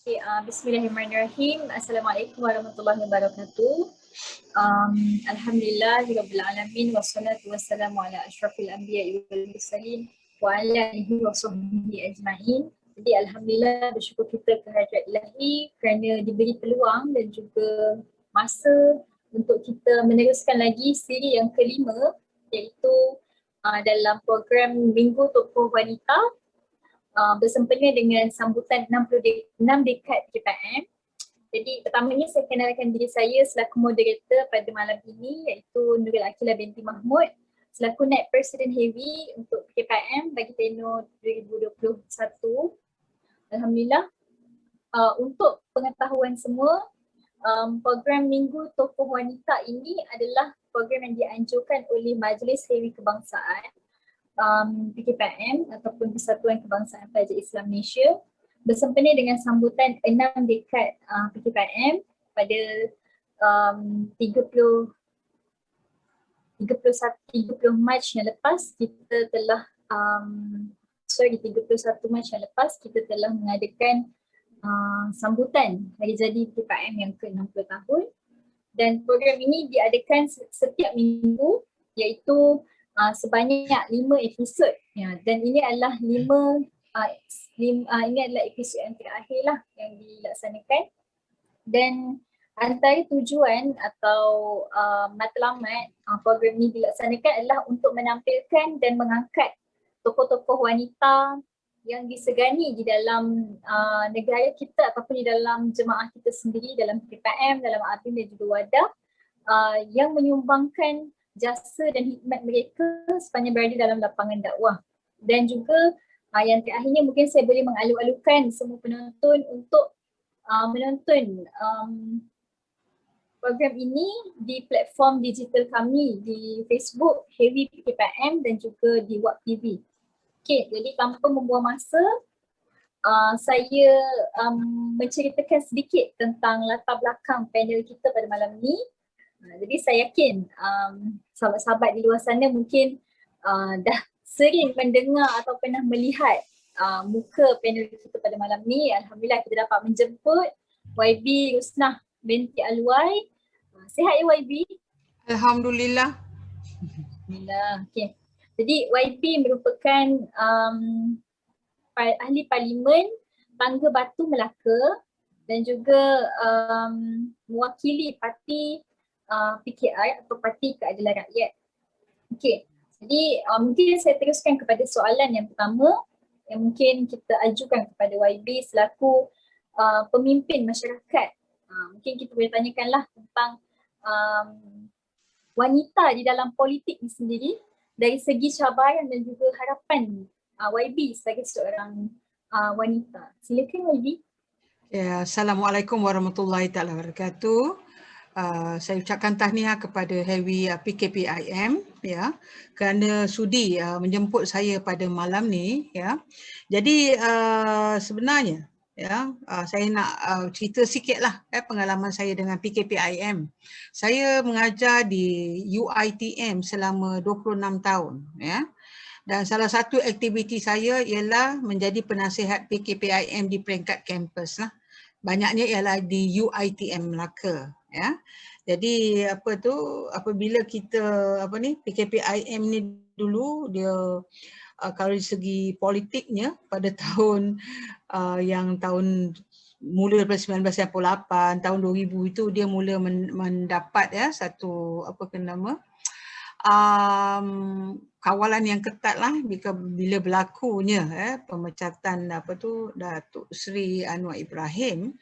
Bismillahirrahmanirrahim. Assalamualaikum warahmatullahi wabarakatuh. Alhamdulillahirabbil alamin wassalatu wassalamu ala asyrafil anbiya'i wal mursalin wa ala alihi wa sahbihi ajma'in. Jadi alhamdulillah, bersyukur kita kehadrat Ilahi kerana diberi peluang dan juga masa untuk kita meneruskan lagi siri yang kelima, iaitu dalam program Minggu Tokoh Wanita bersempena dengan sambutan 6 dekad PKPM. Jadi pertamanya saya kenalkan diri saya selaku moderator pada malam ini, iaitu Nurul Akilah binti Mahmud selaku Naib Presiden Heavy untuk PKPM bagi tenur 2021. Alhamdulillah. Untuk pengetahuan semua, program Minggu Tokoh Wanita ini adalah program yang dianjurkan oleh Majlis Heavy Kebangsaan PKPM ataupun Persatuan Kebangsaan Pelajar Islam Malaysia bersempena dengan sambutan 6 dekad PKPM pada 30 Mac yang lepas kita telah 31 Mac yang lepas kita telah mengadakan sambutan hari jadi PKPM yang ke-60 tahun, dan program ini diadakan setiap minggu, iaitu sebanyak 5 episod ya, dan ini adalah 5 episod yang terakhir lah yang dilaksanakan. Dan antara tujuan atau matlamat program ini dilaksanakan adalah untuk menampilkan dan mengangkat tokoh-tokoh wanita yang disegani di dalam negara kita ataupun di dalam jemaah kita sendiri, dalam PKPM, dalam ABIN dan juga WADA, yang menyumbangkan jasa dan khidmat mereka sepanjang berada dalam lapangan dakwah. Dan juga yang terakhirnya, mungkin saya boleh mengalu-alukan semua penonton untuk menonton program ini di platform digital kami di Facebook Heavy PKPM dan juga di WAP TV. Okey, jadi tanpa membuang masa, saya menceritakan sedikit tentang latar belakang panel kita pada malam ni. Jadi saya yakin sahabat-sahabat di luar sana mungkin dah sering mendengar atau pernah melihat muka panel kita pada malam ni. Alhamdulillah kita dapat menjemput YB Rusnah binti Alwai. Sihat ya YB? Alhamdulillah. Alhamdulillah. Okay. Jadi YB merupakan ahli parlimen Tangga Batu Melaka dan juga mewakili parti PKR atau Parti Keadilan Rakyat. Okey, jadi mungkin saya teruskan kepada soalan yang pertama yang mungkin kita ajukan kepada YB selaku pemimpin masyarakat. Mungkin kita boleh tanyakanlah tentang wanita di dalam politik ni sendiri dari segi cabaran dan juga harapan YB sebagai seorang wanita. Silakan YB. Ya, Assalamualaikum warahmatullahi wabarakatuh. Saya ucapkan tahniah kepada Heavy PKPIM ya kerana sudi menjemput saya pada malam ni ya. Jadi sebenarnya ya saya nak cerita sikitlah pengalaman saya dengan PKPIM. Saya mengajar di UiTM selama 26 tahun ya. Dan salah satu aktiviti saya ialah menjadi penasihat PKPIM di peringkat kampus lah. Banyaknya ialah di UiTM Melaka ya. Jadi apabila kita PKPIM ni dulu dia kalau dari segi politiknya pada tahun mula daripada 1998 tahun 2000 itu dia mula mendapat ya satu kawalan yang ketat lah bila berlakunya pemecatan Datuk Seri Anwar Ibrahim.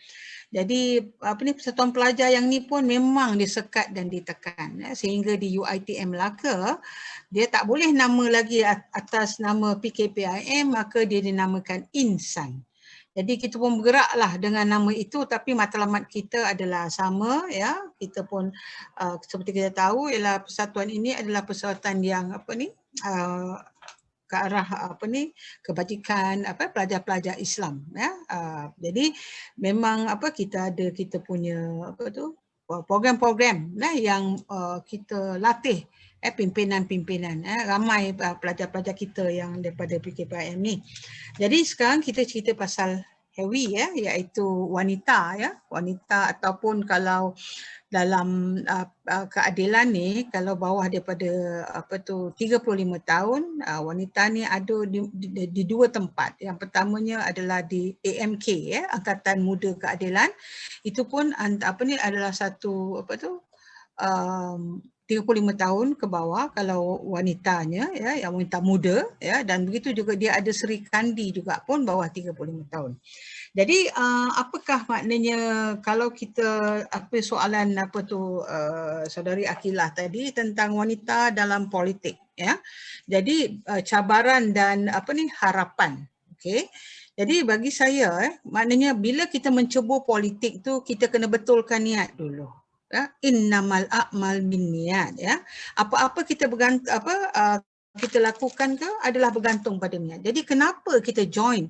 Jadi persatuan pelajar yang ni pun memang disekat dan ditekan sehingga di UiTM Melaka dia tak boleh nama lagi atas nama PKPIM, maka dia dinamakan Insan. Jadi kita pun bergeraklah dengan nama itu, tapi matlamat kita adalah sama ya. Kita pun seperti kita tahu ialah persatuan ini adalah persatuan yang ke arah kebajikan pelajar-pelajar Islam ya. Jadi memang kita punya program-program yang kita latih pimpinan-pimpinan ramai pelajar-pelajar kita yang daripada PKPIM ni. Jadi sekarang kita cerita pasal heavy ya, iaitu wanita ya, wanita ataupun kalau dalam keadilan ni kalau bawah daripada 35 tahun, wanita ni ada di dua tempat. Yang pertamanya adalah di AMK ya, Angkatan Muda Keadilan. Itu pun adalah satu 35 tahun ke bawah kalau wanitanya ya, yang wanita muda ya, dan begitu juga dia ada Seri Kandi juga pun bawah 35 tahun. Jadi apakah maknanya kalau kita soalan saudari Akilah tadi tentang wanita dalam politik ya. Jadi cabaran dan harapan. Okey. Jadi bagi saya maknanya bila kita mencebur politik tu kita kena betulkan niat dulu. Ya, innamal a'mal binniyat ya. Apa-apa kita kita lakukan ke adalah bergantung pada niat. Jadi kenapa kita join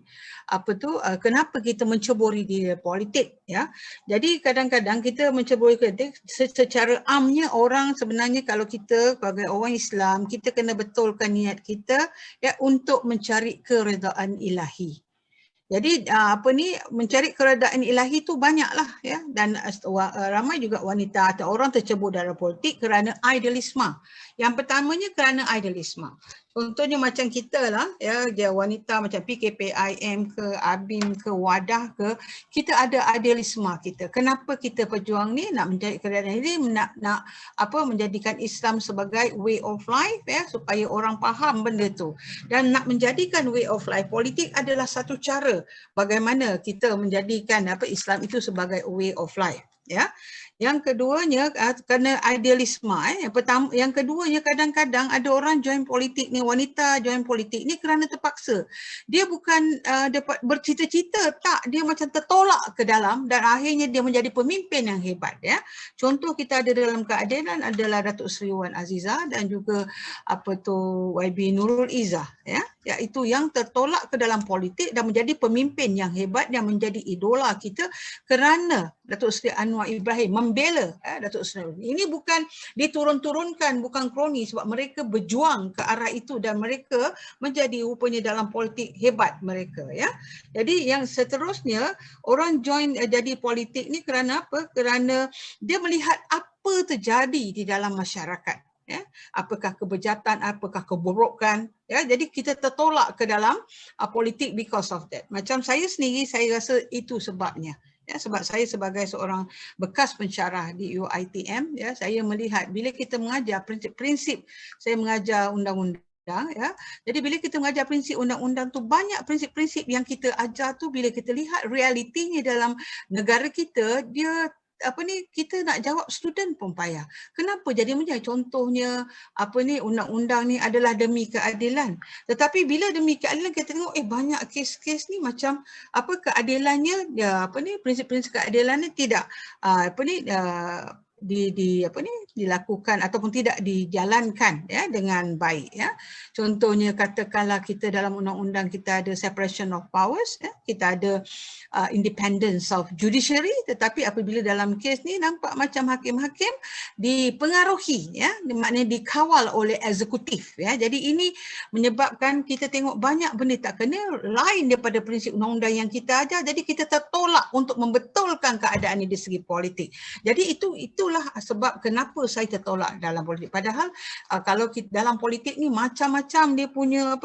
kenapa kita menceburi di politik ya. Jadi kadang-kadang kita menceburi politik secara amnya orang sebenarnya kalau kita sebagai orang Islam kita kena betulkan niat kita ya untuk mencari keredaan ilahi. Jadi mencari keredaan ilahi tu banyaklah ya, dan ramai juga wanita atau orang tercebur dalam politik kerana idealisme. Yang pertamanya kerana idealisme. Contohnya macam kita lah ya, dia wanita macam PKPIM ke ABIM ke Wadah ke, kita ada idealisme kita. Kenapa kita berjuang ni nak mencari keredaan ini, nak menjadikan Islam sebagai way of life ya, supaya orang faham benda tu. Dan nak menjadikan way of life, politik adalah satu cara bagaimana kita menjadikan Islam itu sebagai way of life ya. Yang keduanya kerana idealisme yang keduanya kadang-kadang ada orang join politik ni, wanita join politik ni kerana terpaksa. Dia bukan dapat bercita-cita, tak, dia macam tertolak ke dalam dan akhirnya dia menjadi pemimpin yang hebat ya. Contoh kita ada dalam keadilan adalah Datuk Seri Wan Azizah dan juga YB Nurul Izzah ya, iaitu yang tertolak ke dalam politik dan menjadi pemimpin yang hebat yang menjadi idola kita kerana Datuk Seri Anwar Ibrahim membela Datuk Seri. Ini bukan diturun-turunkan, bukan kroni, sebab mereka berjuang ke arah itu dan mereka menjadi rupanya dalam politik hebat mereka ya. Jadi yang seterusnya orang join jadi politik ni kerana apa? Kerana dia melihat apa terjadi di dalam masyarakat. Ya, apakah kebejatan, apakah keburukan ya, jadi kita tertolak ke dalam politik because of that. Macam saya sendiri, saya rasa itu sebabnya ya, sebab saya sebagai seorang bekas pensyarah di UiTM ya, saya melihat bila kita mengajar prinsip-prinsip, saya mengajar undang-undang ya. Jadi bila kita mengajar prinsip undang-undang tu, banyak prinsip-prinsip yang kita ajar tu bila kita lihat realitinya dalam negara kita, dia kita nak jawab student pun payah. Kenapa jadi macam contohnya undang-undang ni adalah demi keadilan. Tetapi bila demi keadilan kita tengok banyak kes-kes ni macam keadilannya prinsip-prinsip keadilan ni tidak dilakukan ataupun tidak dijalankan ya dengan baik ya. Contohnya katakanlah kita dalam undang-undang kita ada separation of powers ya, kita ada independence of judiciary, tetapi apabila dalam kes ni nampak macam hakim-hakim dipengaruhi ya, maknanya dikawal oleh eksekutif ya. Jadi ini menyebabkan kita tengok banyak benda tak kena lain daripada prinsip undang-undang yang kita ajar, jadi kita tertolak untuk membetulkan keadaan ini di segi politik. Jadi itulah sebab kenapa saya tertolak dalam politik. Padahal kalau kita dalam politik ni macam-macam dia punya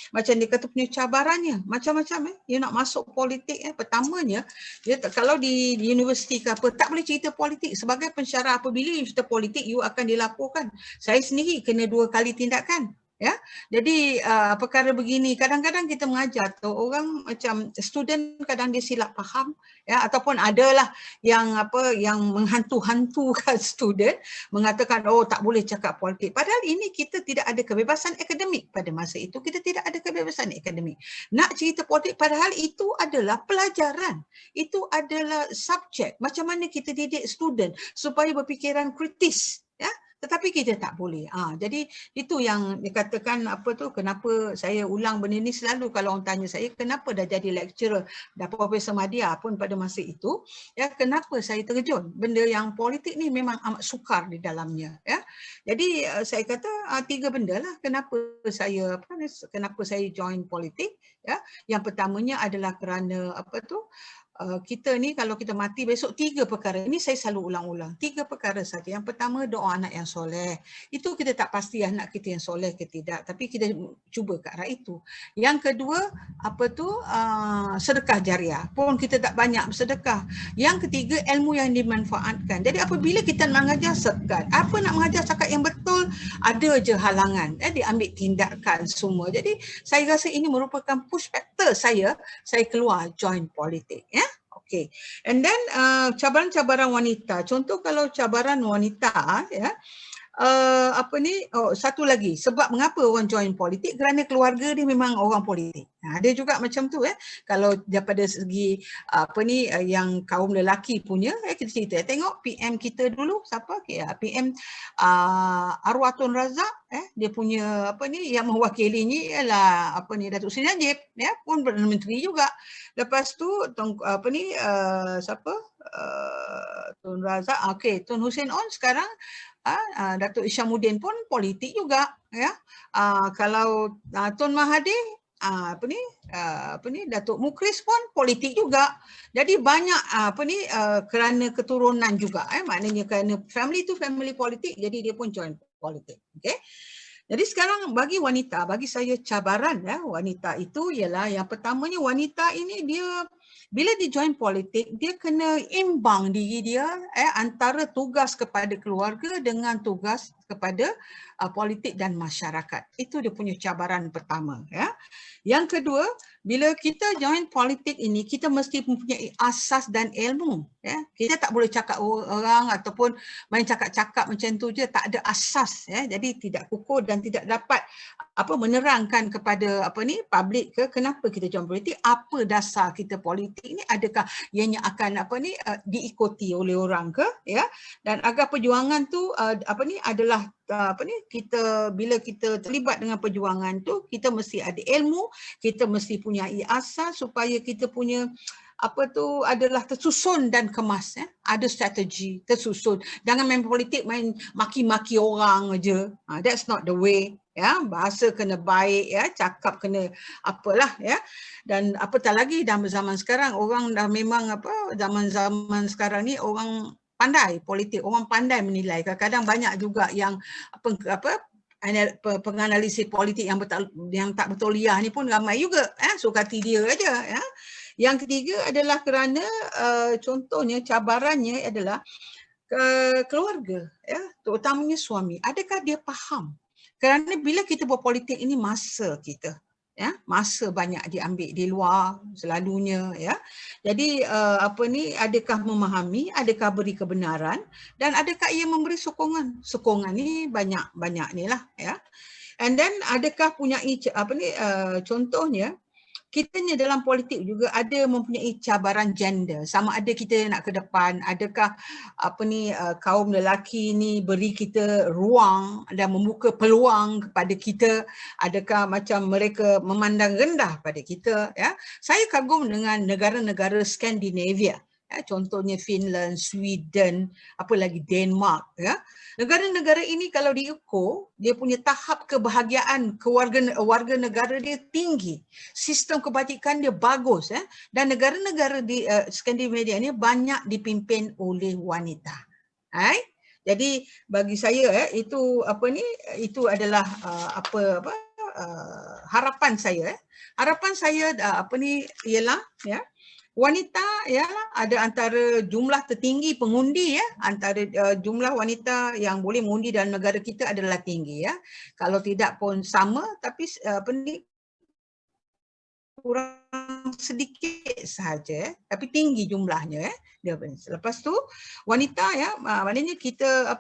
macam dia kata punya cabarannya, macam-macam you nak masuk politik pertamanya dia kalau di universiti ke apa tak boleh cerita politik. Sebagai pensyarah apabila you cerita politik you akan dilaporkan. Saya sendiri kena 2 kali tindakan. Ya, jadi perkara begini kadang-kadang kita mengajar tu orang macam student kadang dia silap faham ya, ataupun adalah yang yang menghantu-hantukan student mengatakan tak boleh cakap politik, padahal ini kita tidak ada kebebasan akademik pada masa itu, kita tidak ada kebebasan akademik nak cerita politik, padahal itu adalah pelajaran, itu adalah subjek macam mana kita didik student supaya berfikiran kritis ya. tetapi kita tak boleh. Jadi itu yang dikatakan apa tu, kenapa saya ulang benda ni selalu kalau orang tanya saya kenapa dah jadi lecturer, dah Profesor Madya pun pada masa itu, ya, kenapa saya terjun. Benda yang politik ni memang amat sukar di dalamnya, ya. Jadi saya kata 3 benda lah kenapa saya join politik, ya. Yang pertamanya adalah kerana apa tu, kita ni kalau kita mati besok 3 perkara. Ini saya selalu ulang-ulang. 3 perkara saja. Yang pertama, doa anak yang soleh. Itu kita tak pasti anak kita yang soleh ke tidak, tapi kita cuba ke arah itu. Yang kedua, sedekah jariah. Pun kita tak banyak bersedekah. Yang ketiga, ilmu yang dimanfaatkan. Jadi apabila kita nak mengajar sekat, apa nak mengajar cakap yang betul, ada je halangan. Diambil tindakan semua. Jadi saya rasa ini merupakan push factor saya keluar join politik, ya. Okay. And then cabaran-cabaran wanita. Contoh kalau cabaran wanita, ya, satu lagi, sebab mengapa orang join politik, kerana keluarga dia memang orang politik. Ada juga macam tu, kalau daripada segi yang kaum lelaki punya, kita cerita, tengok PM kita dulu siapa, PM arwah Tun Razak, dia punya yang mewakilinya ialah Datuk Seri Najib, pun Perdana Menteri juga. Lepas tu Tun Razak, Tun Hussein On sekarang, Datuk Isyamuddin pun politik juga, ya. Kalau Tun Mahathir, Datuk Mukris pun politik juga. Jadi banyak kerana keturunan juga, maknanya kerana family tu family politik, jadi dia pun join politik. Okay. Jadi sekarang bagi wanita, bagi saya cabaran, wanita itu ialah yang pertamanya, wanita ini dia bila dia join politik, dia kena imbang diri dia antara tugas kepada keluarga dengan tugas kepada politik dan masyarakat. Itu dia punya cabaran pertama, ya. Yang kedua, bila kita join politik ini, kita mesti mempunyai asas dan ilmu, ya. Kita tak boleh cakap orang ataupun main cakap-cakap macam tu je, tak ada asas, ya. Jadi tidak kukuh dan tidak dapat menerangkan kepada publik ke kenapa kita join politik, apa dasar kita politik ni, adakah ianya akan diikuti oleh orang ke, ya. Dan agar perjuangan tu adalah kita bila kita terlibat dengan perjuangan tu, kita mesti ada ilmu, kita mesti punya asas supaya kita punya adalah tersusun dan kemas, ada strategi tersusun. Jangan main politik main maki-maki orang aja. That's not the way, ya. Bahasa kena baik, ya, cakap kena apalah, ya. Dan apatah lagi dalam zaman sekarang, orang dah memang zaman-zaman sekarang ni orang pandai politik, orang pandai menilai. Kadang-kadang banyak juga yang penganalisis politik yang tak bertauliah ni pun ramai juga, suka hati dia aja, ya. Yang ketiga adalah kerana contohnya cabarannya adalah keluarga, ya, terutamanya suami. Adakah dia faham? Kerana bila kita berpolitik ini masa kita, ya, masa banyak diambil di luar selalunya, ya. Jadi adakah memahami, adakah beri kebenaran, dan adakah ia memberi sokongan? Sokongan ni banyak ni lah, ya. And then adakah punya contohnya kitanya dalam politik juga ada mempunyai cabaran gender, sama ada kita nak ke depan, adakah kaum lelaki ni beri kita ruang dan membuka peluang kepada kita, adakah macam mereka memandang rendah pada kita, ya. Saya kagum dengan negara-negara Skandinavia, ya, contohnya Finland, Sweden, apa lagi Denmark, ya. Negara-negara ini kalau diukur, dia punya tahap kebahagiaan warga negara dia tinggi. Sistem kebajikan dia bagus, ya. Dan negara-negara di Skandinavia ni banyak dipimpin oleh wanita. Jadi bagi saya, itu adalah harapan saya. Harapan saya ialah, ya, wanita, ya, ada antara jumlah tertinggi pengundi, ya, antara jumlah wanita yang boleh mengundi dalam negara kita adalah tinggi, ya. Kalau tidak pun sama, tapi kurang sedikit sahaja, tapi tinggi jumlahnya, ya. Lepas tu wanita, ya, maknanya kita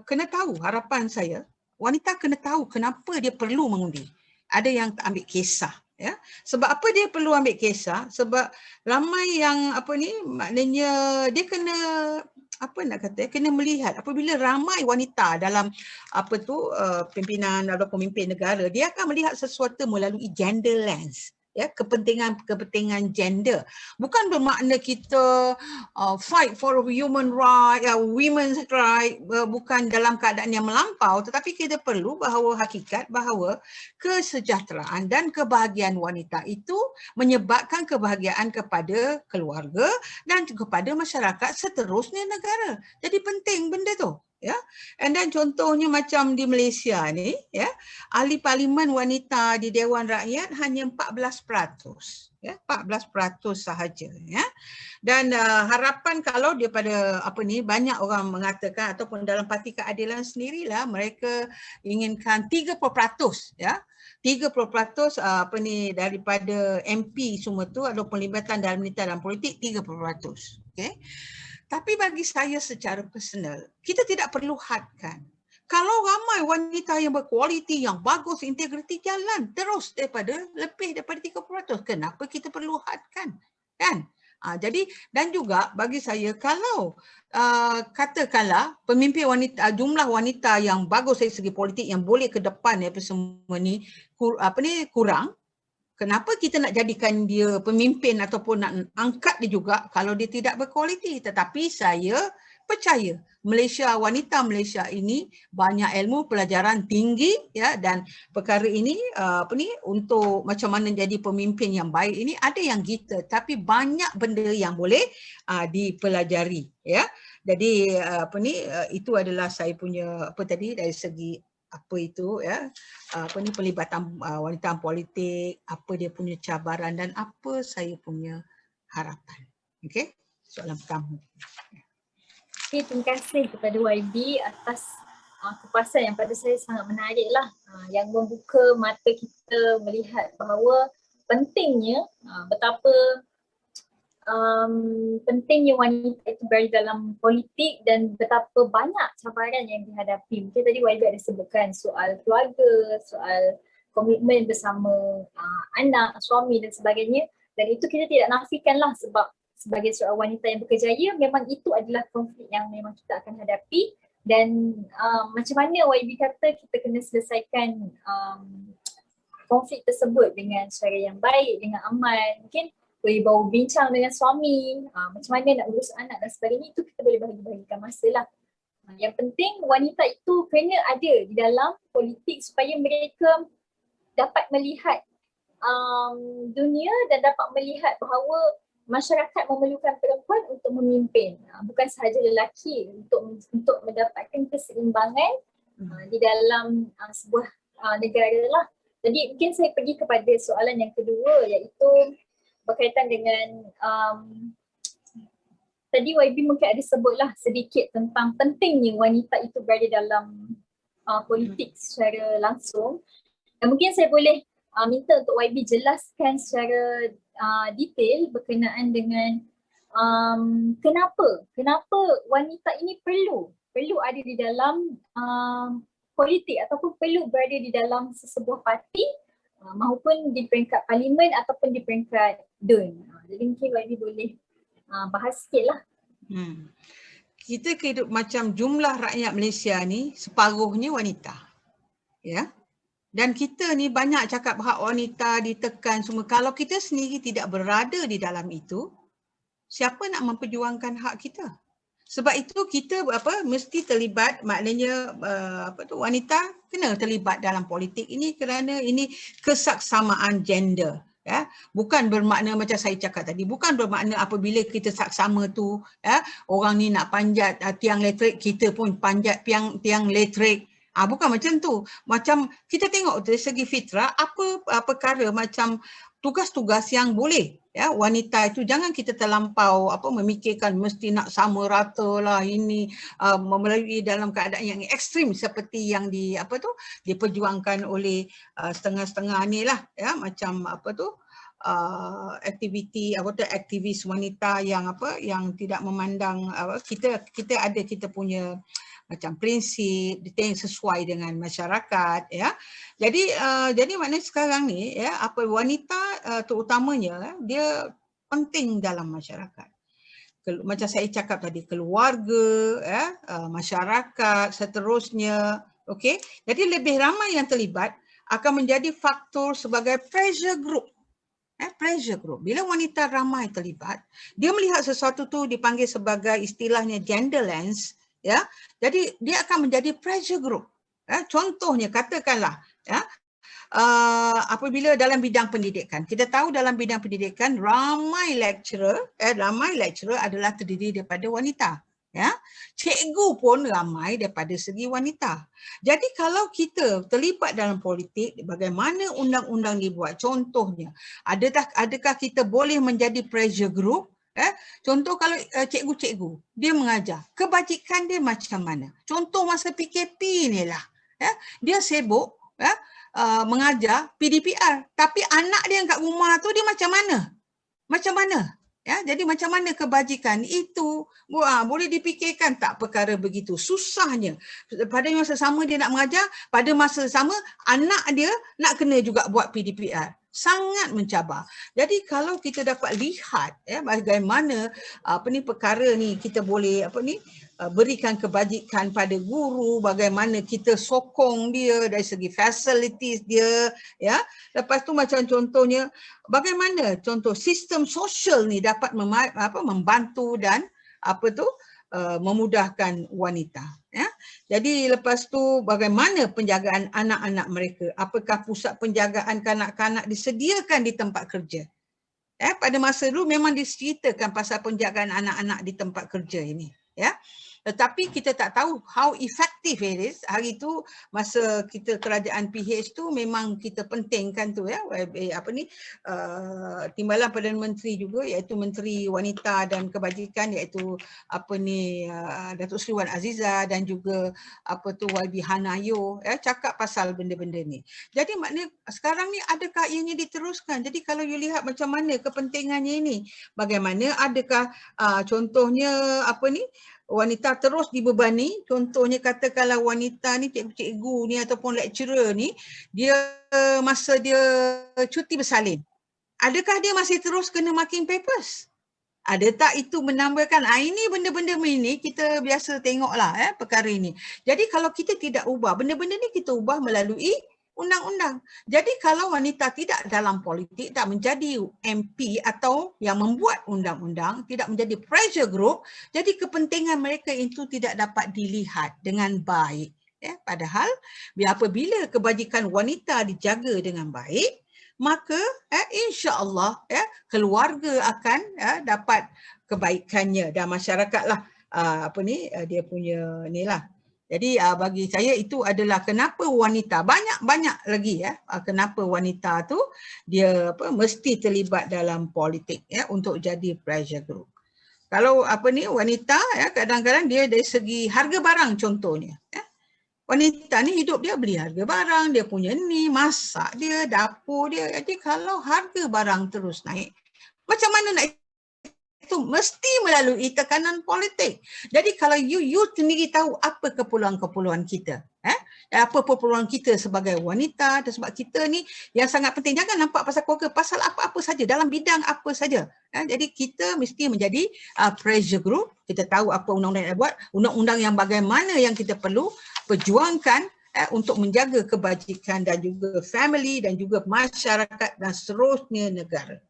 kena tahu, harapan saya, wanita kena tahu kenapa dia perlu mengundi. Ada yang tak ambil kisah. Ya, sebab apa dia perlu ambil kisah? Sebab ramai yang maknanya dia kena apa nak kata, kena melihat apabila ramai wanita dalam apa tu pimpinan atau pemimpin negara, dia akan melihat sesuatu melalui gender lens. Ya, kepentingan gender, bukan bermakna kita fight for human right, women's right, bukan dalam keadaan yang melampau, tetapi kita perlu bahawa hakikat bahawa kesejahteraan dan kebahagiaan wanita itu menyebabkan kebahagiaan kepada keluarga dan kepada masyarakat seterusnya negara. Jadi penting benda tu. Ya, and then contohnya macam di Malaysia ni, ya, ahli parlimen wanita di Dewan Rakyat hanya 14%, ya, 14% sahaja, ya. Dan harapan kalau daripada apa ni, banyak orang mengatakan ataupun dalam Parti Keadilan sendirilah mereka inginkan 30%, ya. 30% apa ni daripada MP semua tu atau pelibatan dalam militer dan politik 30%. Okey. Tapi bagi saya secara personal, kita tidak perlu hadkan. Kalau ramai wanita yang berkualiti, yang bagus, integriti, jalan terus lebih daripada 30%. Kenapa kita perlu hadkan? Kan? Jadi, dan juga bagi saya, kalau katakanlah pemimpin wanita, jumlah wanita yang bagus dari segi politik yang boleh ke depan apa semua ni, kurang, kenapa kita nak jadikan dia pemimpin ataupun nak angkat dia juga kalau dia tidak berkualiti? Tetapi saya percaya wanita Malaysia ini banyak ilmu, pelajaran tinggi, ya, dan perkara ini untuk macam mana jadi pemimpin yang baik ini ada yang kita, tapi banyak benda yang boleh dipelajari, ya. Jadi itu adalah saya punya dari segi apa itu, ya, pelibatan wanita politik, apa dia punya cabaran dan apa saya punya harapan. Okey, soalan pertama. Okay, terima kasih kepada YB atas kupasan yang pada saya sangat menarik lah, yang membuka mata kita melihat bahawa pentingnya betapa pentingnya wanita itu berada dalam politik dan betapa banyak cabaran yang dihadapi. Mungkin tadi YB ada sebutkan soal keluarga, soal komitmen bersama anak, suami dan sebagainya, dan itu kita tidak nafikanlah sebab sebagai seorang wanita yang berkejaya memang itu adalah konflik yang memang kita akan hadapi, dan macam mana YB kata kita kena selesaikan konflik tersebut dengan cara yang baik, dengan aman. Mungkin boleh bawa bincang dengan suami, macam mana nak urus anak dan sebagainya, itu kita boleh bahagi-bahagikan masa lah. Yang penting wanita itu kena ada di dalam politik supaya mereka dapat melihat dunia dan dapat melihat bahawa masyarakat memerlukan perempuan untuk memimpin, bukan sahaja lelaki, untuk mendapatkan keseimbangan di dalam sebuah negara lah. Jadi mungkin saya pergi kepada soalan yang kedua, iaitu berkaitan dengan tadi YB mungkin ada sebutlah sedikit tentang pentingnya wanita itu berada dalam politik secara langsung, dan mungkin saya boleh minta untuk YB jelaskan secara detail berkenaan dengan kenapa wanita ini perlu ada di dalam politik ataupun perlu berada di dalam sesebuah parti, maupun di peringkat parlimen ataupun di peringkat DUN. Jadi mungkin YB boleh bahas sikit lah. Kita hidup macam jumlah rakyat Malaysia ni separuhnya wanita, ya. Dan kita ni banyak cakap hak wanita ditekan semua. Kalau kita sendiri tidak berada di dalam itu, siapa nak memperjuangkan hak kita? Sebab itu kita mesti terlibat, maknanya wanita kena terlibat dalam politik ini kerana ini kesaksamaan gender. Ya, bukan bermakna macam saya cakap tadi, bukan bermakna apabila kita saksama tu, ya, orang ni nak panjat tiang elektrik, kita pun panjat tiang elektrik. Bukan macam tu. Macam kita tengok dari segi fitrah, apa perkara macam tugas-tugas yang boleh, ya, wanita itu jangan kita terlampau memikirkan mesti nak sama rata lah ini, melalui dalam keadaan yang ekstrim seperti yang diperjuangkan oleh setengah-setengah ni lah, ya, macam aktivis wanita yang tidak memandang kita punya macam prinsip, dia sesuai dengan masyarakat, ya. Jadi maknanya sekarang ni, ya, wanita terutamanya dia penting dalam masyarakat. macam saya cakap tadi, keluarga, masyarakat, seterusnya. Okey, jadi lebih ramai yang terlibat akan menjadi faktor sebagai pressure group. Pressure group. Bila wanita ramai terlibat, dia melihat sesuatu tu dipanggil sebagai istilahnya gender lens, ya. Jadi dia akan menjadi pressure group. Contohnya katakanlah, apabila dalam bidang pendidikan, kita tahu dalam bidang pendidikan ramai lecturer adalah terdiri daripada wanita, ya. Cikgu pun ramai daripada segi wanita. Jadi kalau kita terlibat dalam politik, bagaimana undang-undang dibuat? Contohnya, adakah kita boleh menjadi pressure group? Contoh kalau cikgu-cikgu dia mengajar, kebajikan dia macam mana? Contoh masa PKP ni lah, dia sibuk mengajar PDPR, tapi anak dia yang kat rumah tu dia macam mana? Macam mana? Ya, jadi macam mana kebajikan itu boleh dipikirkan tak perkara begitu susahnya. Pada masa sama dia nak mengajar, pada masa sama anak dia nak kena juga buat PDPR. Sangat mencabar. Jadi kalau kita dapat lihat bagaimana perkara ni kita boleh berikan kebajikan pada guru, bagaimana kita sokong dia dari segi facilities dia, ya. Lepas tu macam contohnya bagaimana contoh sistem sosial ni dapat membantu dan memudahkan wanita, ya. Jadi lepas tu bagaimana penjagaan anak-anak mereka? Apakah pusat penjagaan kanak-kanak disediakan di tempat kerja? Pada masa dulu memang diceritakan pasal penjagaan anak-anak di tempat kerja ini, ya. Tetapi kita tak tahu how effective it is. Hari tu masa kita kerajaan PH tu memang kita pentingkan tu, ya, timbalan Perdana Menteri juga, iaitu Menteri Wanita dan Kebajikan, iaitu Datuk Seri Wan Azizah dan juga YB Hanayo, cakap pasal benda-benda ni. Jadi maknanya sekarang ni adakah ianya diteruskan? Jadi kalau you lihat macam mana kepentingannya ini, bagaimana adakah contohnya wanita terus dibebani, contohnya katakanlah wanita ni cikgu-cikgu ni ataupun lecturer ni, dia masa dia cuti bersalin, adakah dia masih terus kena marking papers? Ada tak itu menambahkan? Ini benda-benda ini kita biasa tengoklah perkara ini. Jadi kalau kita tidak ubah, benda-benda ni kita ubah melalui undang-undang. Jadi kalau wanita tidak dalam politik, tak menjadi MP atau yang membuat undang-undang, tidak menjadi pressure group, jadi kepentingan mereka itu tidak dapat dilihat dengan baik. Padahal apabila kebajikan wanita dijaga dengan baik, maka insya-Allah keluarga akan dapat kebaikannya dan masyarakatlah dia punya inilah. Jadi bagi saya itu adalah kenapa wanita banyak lagi kenapa wanita tu dia mesti terlibat dalam politik untuk jadi pressure group. Kalau wanita kadang-kadang dia dari segi harga barang contohnya. Wanita ni hidup dia beli harga barang, dia punya ni, masak dia, dapur dia. Jadi kalau harga barang terus naik, macam mana nak itu? Mesti melalui tekanan politik. Jadi kalau you sendiri tahu apa keperluan-keperluan kita, apa keperluan kita sebagai wanita, dan sebab kita ni yang sangat penting, jangan nampak pasal keluarga, pasal apa-apa saja, dalam bidang apa saja. Jadi kita mesti menjadi pressure group. Kita tahu apa undang-undang yang buat, undang-undang yang bagaimana yang kita perlu perjuangkan untuk menjaga kebajikan dan juga family dan juga masyarakat dan seterusnya negara.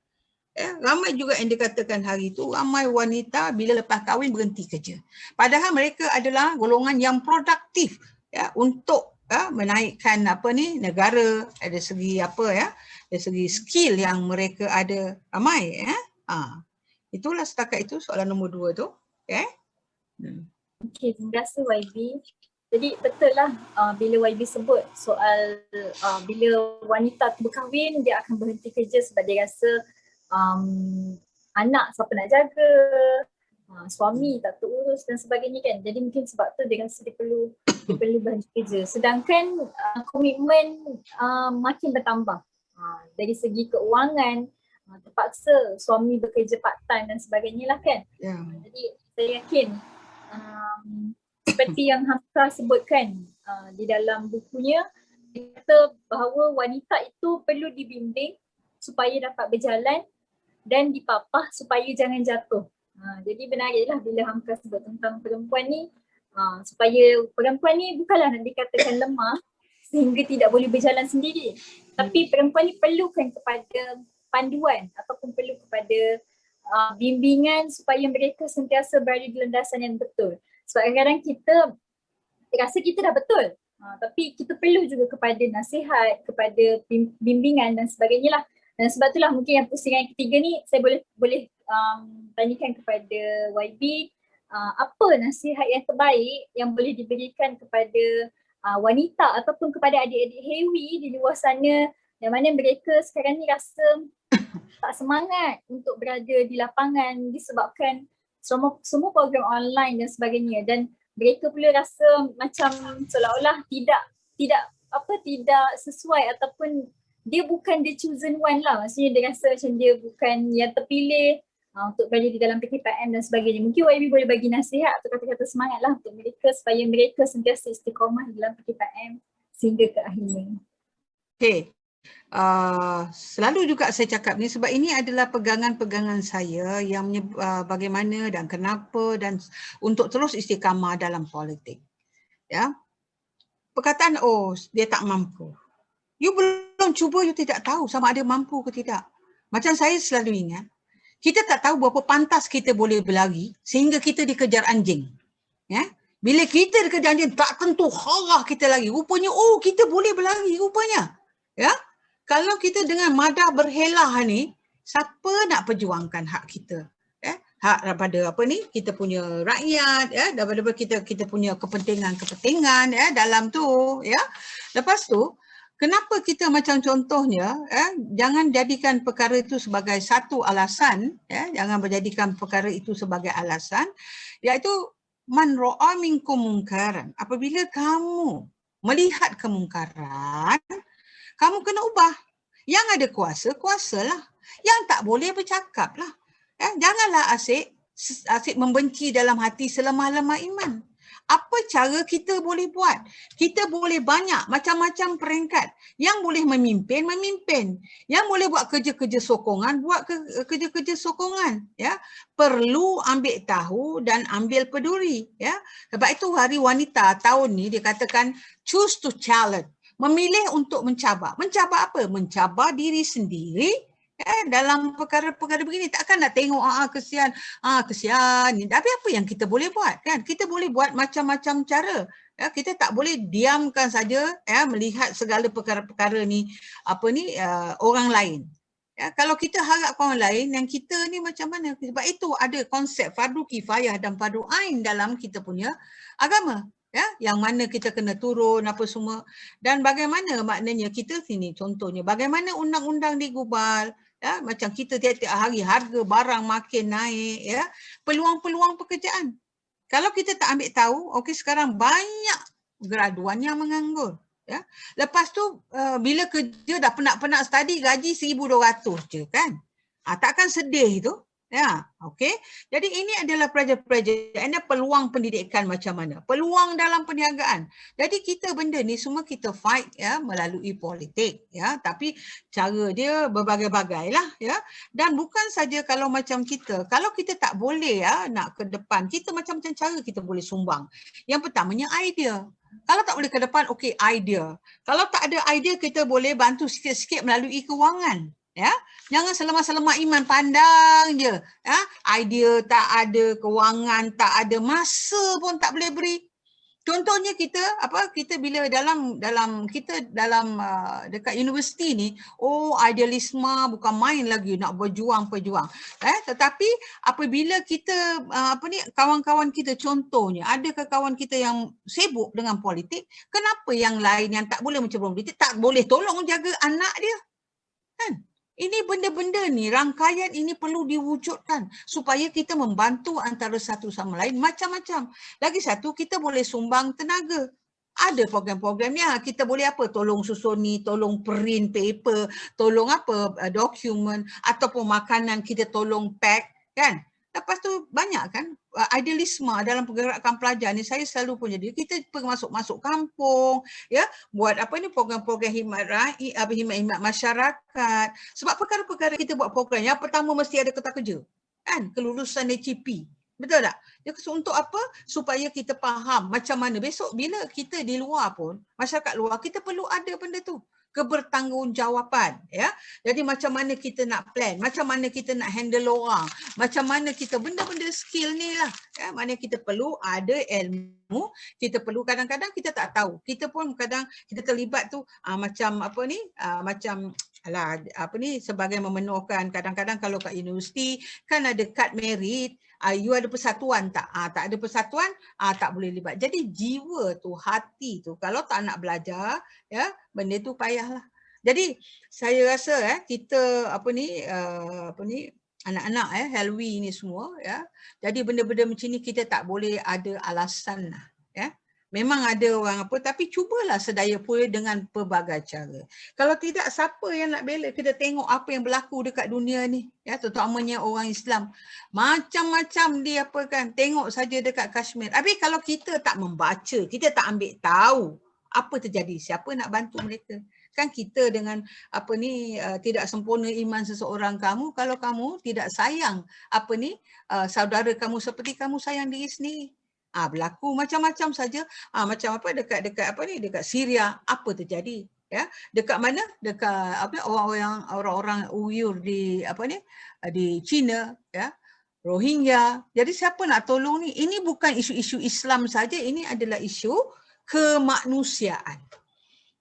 Ramai juga yang dikatakan hari itu, ramai wanita bila lepas kahwin berhenti kerja. Padahal mereka adalah golongan yang produktif untuk menaikkan negara dari segi dari segi skill yang mereka ada ramai. Itulah setakat itu soalan nombor 2 tu. Okey, terima kasih YB. Jadi betul lah bila YB sebut soal bila wanita berkahwin dia akan berhenti kerja sebab dia rasa anak siapa nak jaga, suami tak terurus dan sebagainya kan. Jadi mungkin sebab tu dia rasa dia perlu berhenti kerja. Sedangkan komitmen makin bertambah. Dari segi keuangan, terpaksa suami bekerja part time dan sebagainya lah kan. Jadi saya yakin seperti yang Hafsah sebutkan di dalam bukunya, dia kata bahawa wanita itu perlu dibimbing supaya dapat berjalan dan dipapah supaya jangan jatuh. Jadi benarlah bila Hamka sebut tentang perempuan ni, supaya perempuan ni bukanlah nak dikatakan lemah sehingga tidak boleh berjalan sendiri. Tapi perempuan ni perlukan kepada panduan ataupun perlu kepada bimbingan supaya mereka sentiasa berada di landasan yang betul. Sebab kadang-kadang kita rasa kita dah betul, tapi kita perlu juga kepada nasihat, kepada bimbingan dan sebagainya lah. Dan sebab itulah mungkin yang pusingan ketiga ni saya boleh tanyakan kepada YB, apa nasihat yang terbaik yang boleh diberikan kepada wanita ataupun kepada adik-adik Hewi di luar sana yang mana mereka sekarang ni rasa tak semangat untuk berada di lapangan disebabkan semua program online dan sebagainya, dan mereka pula rasa macam seolah-olah tidak sesuai ataupun dia bukan the chosen one lah. Maksudnya dia rasa macam dia bukan yang terpilih untuk berada di dalam PKPIM dan sebagainya. Mungkin YB boleh bagi nasihat atau kata-kata semangat lah untuk mereka supaya mereka sentiasa istiqamah dalam PKPIM sehingga ke akhirnya. Okey. Selalu juga saya cakap ni sebab ini adalah pegangan-pegangan saya yang bagaimana dan kenapa dan untuk terus istiqamah dalam politik. Ya. Perkataan dia tak mampu. You belum cuba, you tidak tahu sama ada mampu ke tidak. Macam saya selalu ingat, kita tak tahu berapa pantas kita boleh berlari sehingga kita dikejar anjing. Ya. Bila kita dikejar anjing, tak tentu harah kita lari. Rupanya, kita boleh berlari rupanya. Ya. Kalau kita dengan madah berhelah ni, siapa nak perjuangkan hak kita? Hak daripada kita punya rakyat, daripada kita punya kepentingan dalam tu, ya. Lepas tu, kenapa kita macam contohnya, jangan jadikan perkara itu sebagai satu alasan, jangan menjadikan perkara itu sebagai alasan, iaitu man ra'a minkum munkaran. Apabila kamu melihat kemungkaran, kamu kena ubah. Yang ada kuasa, kuasalah. Yang tak boleh bercakaplah. Janganlah asyik membenci dalam hati selemah-lemah iman. Apa cara kita boleh buat? Kita boleh banyak macam-macam peringkat. Yang boleh memimpin, memimpin. Yang boleh buat kerja-kerja sokongan, buat kerja-kerja sokongan. Ya. Perlu ambil tahu dan ambil peduli. Ya. Sebab itu Hari Wanita tahun ni dia katakan choose to challenge. Memilih untuk mencabar. Mencabar apa? Mencabar diri sendiri dalam perkara-perkara begini. Takkan nak tengok kesian, kesian. Tapi apa yang kita boleh buat? Kan? Kita boleh buat macam-macam cara. Kita tak boleh diamkan saja melihat segala perkara-perkara ni orang lain. Kalau kita harap orang lain, yang kita ni macam mana? Sebab itu ada konsep fardu kifayah dan fardu ain dalam kita punya agama. Yang mana kita kena turun apa semua, dan bagaimana maknanya kita sini contohnya bagaimana undang-undang digubal, macam kita tiap-tiap hari harga barang makin naik, peluang-peluang pekerjaan. Kalau kita tak ambil tahu, sekarang banyak graduan yang menganggur. Lepas tu bila kerja dah penat-penat study gaji 1,200 je kan. Takkan sedih tu. Jadi ini adalah projek-projek, ini peluang pendidikan macam mana, peluang dalam perniagaan. Jadi kita benda ni semua kita fight melalui politik, tapi cara dia berbagai-bagai lah, dan bukan saja kalau macam kita, kalau kita tak boleh nak ke depan, kita macam-macam cara kita boleh sumbang. Yang pertamanya idea. Kalau tak boleh ke depan, idea. Kalau tak ada idea, kita boleh bantu sikit-sikit melalui kewangan. Jangan selemah-selemah iman, pandang je. Idea tak ada, kewangan tak ada, masa pun tak boleh beri. Contohnya kita bila dalam dekat universiti ni, idealisme bukan main lagi nak berjuang. Tetapi apabila kita kawan-kawan kita, contohnya adakah kawan kita yang sibuk dengan politik, kenapa yang lain yang tak boleh mencebur politik tak boleh tolong jaga anak dia? Kan? Ini benda-benda ni, rangkaian ini perlu diwujudkan supaya kita membantu antara satu sama lain macam-macam. Lagi satu, kita boleh sumbang tenaga. Ada program-program ni, kita boleh tolong susun ni, tolong print paper, tolong dokumen ataupun makanan kita tolong pack kan. Lepas tu banyak kan idealisme dalam pergerakan pelajar ni, saya selalu punya dia. Kita masuk kampung, buat program-program himat masyarakat. Sebab perkara-perkara kita buat program, yang pertama mesti ada kertas kerja. kan, kelulusan HCP. Betul tak? Dia untuk apa? Supaya kita faham macam mana besok bila kita di luar pun, masyarakat luar, kita perlu ada benda tu. Kebertanggungjawatan, ya. Jadi macam mana kita nak plan, macam mana kita nak handle orang, macam mana kita benda-benda skill ni lah, ya. Mana kita perlu ada ilmu, kita perlu kadang-kadang kita tak tahu. Kita pun kadang kita terlibat tu macam apa ni, macam alah apa ni, sebagai memenuhkan kadang-kadang kalau kat universiti kan ada kad merit, you ada persatuan tak? Tak ada persatuan, tak boleh libat. Jadi jiwa tu, hati tu kalau tak nak belajar, ya, benda tu payahlah. Jadi saya rasa kita apa ni anak-anak Helwi ni semua, ya. Jadi benda-benda macam ni kita tak boleh ada alasan lah, ya. Memang ada orang apa, tapi cubalah sedaya upaya dengan pelbagai cara. Kalau tidak, siapa yang nak bela? Kita tengok apa yang berlaku dekat dunia ni, ya, terutamanya orang Islam. Macam-macam dia apa kan, tengok saja dekat Kashmir. Habis kalau kita tak membaca, kita tak ambil tahu apa terjadi, siapa nak bantu mereka? Kan kita dengan apa ni tidak sempurna iman seseorang kamu kalau kamu tidak sayang apa ni saudara kamu seperti kamu sayang diri sendiri. Berlaku macam-macam saja. Macam apa dekat apa ni, dekat Syria apa terjadi, ya. Dekat mana? Dekat apa, orang-orang Uyghur di apa ni, di China, ya. Rohingya. Jadi siapa nak tolong ni? Ini bukan isu-isu Islam saja, ini adalah isu kemanusiaan.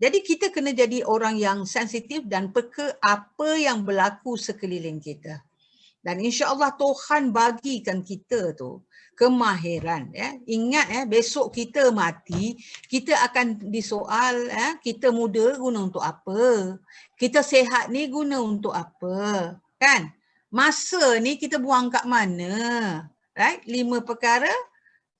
Jadi kita kena jadi orang yang sensitif dan peka apa yang berlaku sekeliling kita. Dan insya-Allah Tuhan bagikan kita tu kemahiran, ya. Ingat besok kita mati, kita akan disoal, kita muda guna untuk apa? Kita sihat ni guna untuk apa? Kan? Masa ni kita buang kat mana? Right? 5 perkara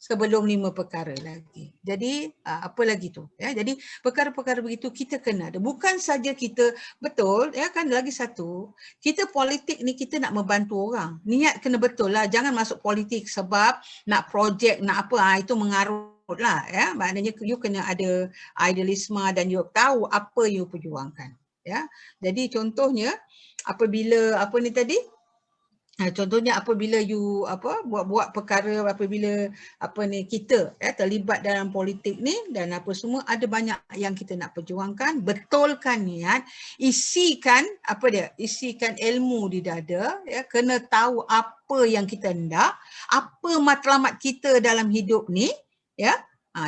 sebelum 5 perkara lagi. Jadi apa lagi tu, ya. Jadi perkara-perkara begitu kita kena ada. Bukan saja kita betul, ya kan, lagi satu, kita politik ni kita nak membantu orang. Niat kena betul lah, jangan masuk politik sebab nak projek, nak apa, itu mengarut lah, ya. Maknanya you kena ada idealisme dan you tahu apa you perjuangkan, ya. Jadi contohnya apabila apa ni tadi, contohnya apabila you buat perkara, apabila apa ni kita terlibat dalam politik ni dan apa semua, ada banyak yang kita nak perjuangkan. Betulkan niat, isikan isikan ilmu di dada, ya. Kena tahu apa yang kita hendak, apa matlamat kita dalam hidup ni, ya.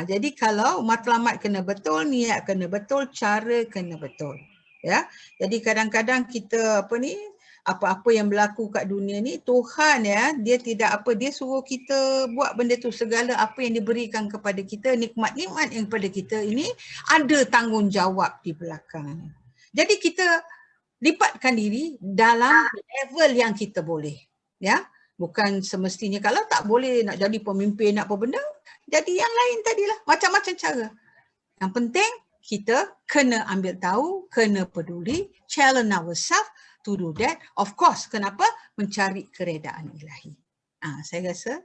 Jadi kalau matlamat kena betul, niat kena betul, cara kena betul, ya. Jadi kadang-kadang kita apa-apa yang berlaku kat dunia ni, Tuhan, ya, dia tidak dia suruh kita buat benda tu. Segala apa yang diberikan kepada kita, nikmat-nikmat yang kepada kita ini ada tanggungjawab di belakang. Jadi kita lipatkan diri dalam level yang kita boleh, ya. Bukan semestinya kalau tak boleh nak jadi pemimpin, nak apa benda, jadi yang lain tadilah, macam-macam cara. Yang penting kita kena ambil tahu, kena peduli, challenge ourselves to do that. Of course, kenapa? Mencari keredaan ilahi. Saya rasa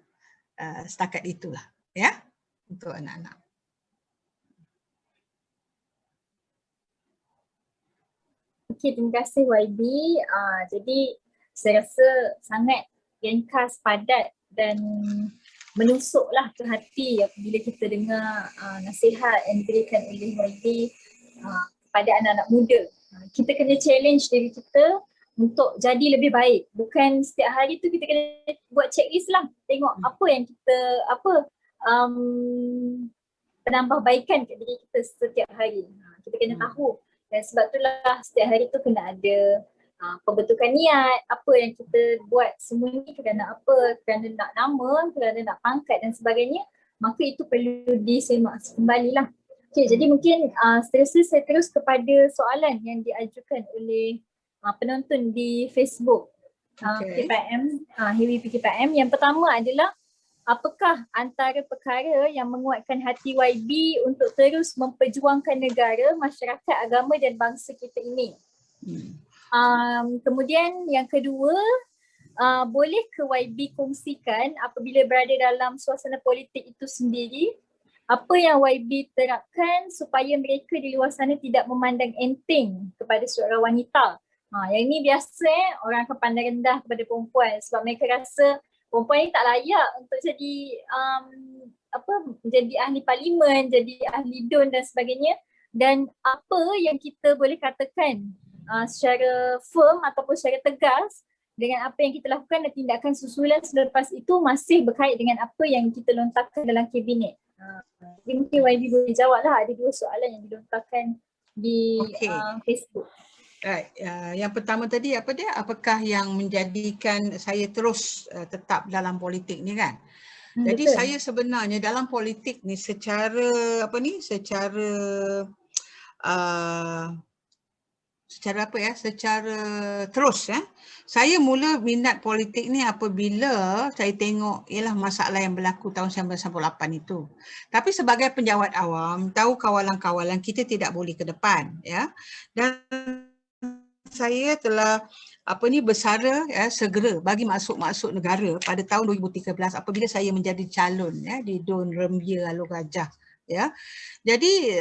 setakat itulah, ya, untuk anak-anak. Okey, terima kasih YB. Jadi saya rasa sangat ringkas, padat dan menusuklah ke hati apabila kita dengar nasihat yang diberikan oleh YB pada anak-anak muda. Kita kena challenge diri kita untuk jadi lebih baik. Bukan setiap hari tu kita kena buat checklist lah. Tengok apa yang kita, penambahbaikan kat diri kita setiap hari. Kita kena tahu. Dan sebab itulah setiap hari tu kena ada pembentukan niat, apa yang kita buat semua ni kerana apa, kerana nak nama, kerana nak pangkat dan sebagainya. Maka itu perlu disemak kembali lah. Okay, jadi mungkin seterusnya saya terus kepada soalan yang diajukan oleh penonton di Facebook PKPM, Hewi PKPM. Yang pertama adalah, apakah antara perkara yang menguatkan hati YB untuk terus memperjuangkan negara, masyarakat, agama dan bangsa kita ini? Kemudian yang kedua, boleh ke YB kongsikan apabila berada dalam suasana politik itu sendiri, apa yang YB terapkan supaya mereka di luar sana tidak memandang enteng kepada seorang wanita Yang ini biasa orang akan pandang rendah kepada perempuan sebab mereka rasa perempuan ni tak layak untuk jadi menjadi ahli parlimen, jadi ahli DUN dan sebagainya. Dan apa yang kita boleh katakan secara firm ataupun secara tegas dengan apa yang kita lakukan dan tindakan susulan selepas itu masih berkait dengan apa yang kita lontarkan dalam kabinet. Jadi mungkin YB boleh jawab lah, ada 2 soalan yang dilontarkan di Facebook. Right. Yang pertama tadi apa dia? Apakah yang menjadikan saya terus tetap dalam politik ni kan? Jadi Betul. saya sebenarnya dalam politik ni secara terus saya mula minat politik ni apabila saya tengok ialah masalah yang berlaku tahun 1998 itu. Tapi sebagai penjawat awam, tahu kawalan-kawalan kita tidak boleh ke depan ya. Dan saya telah bersara segera bagi masuk negara pada tahun 2013 apabila saya menjadi calon di DUN Rembia Alor Gajah ya. Jadi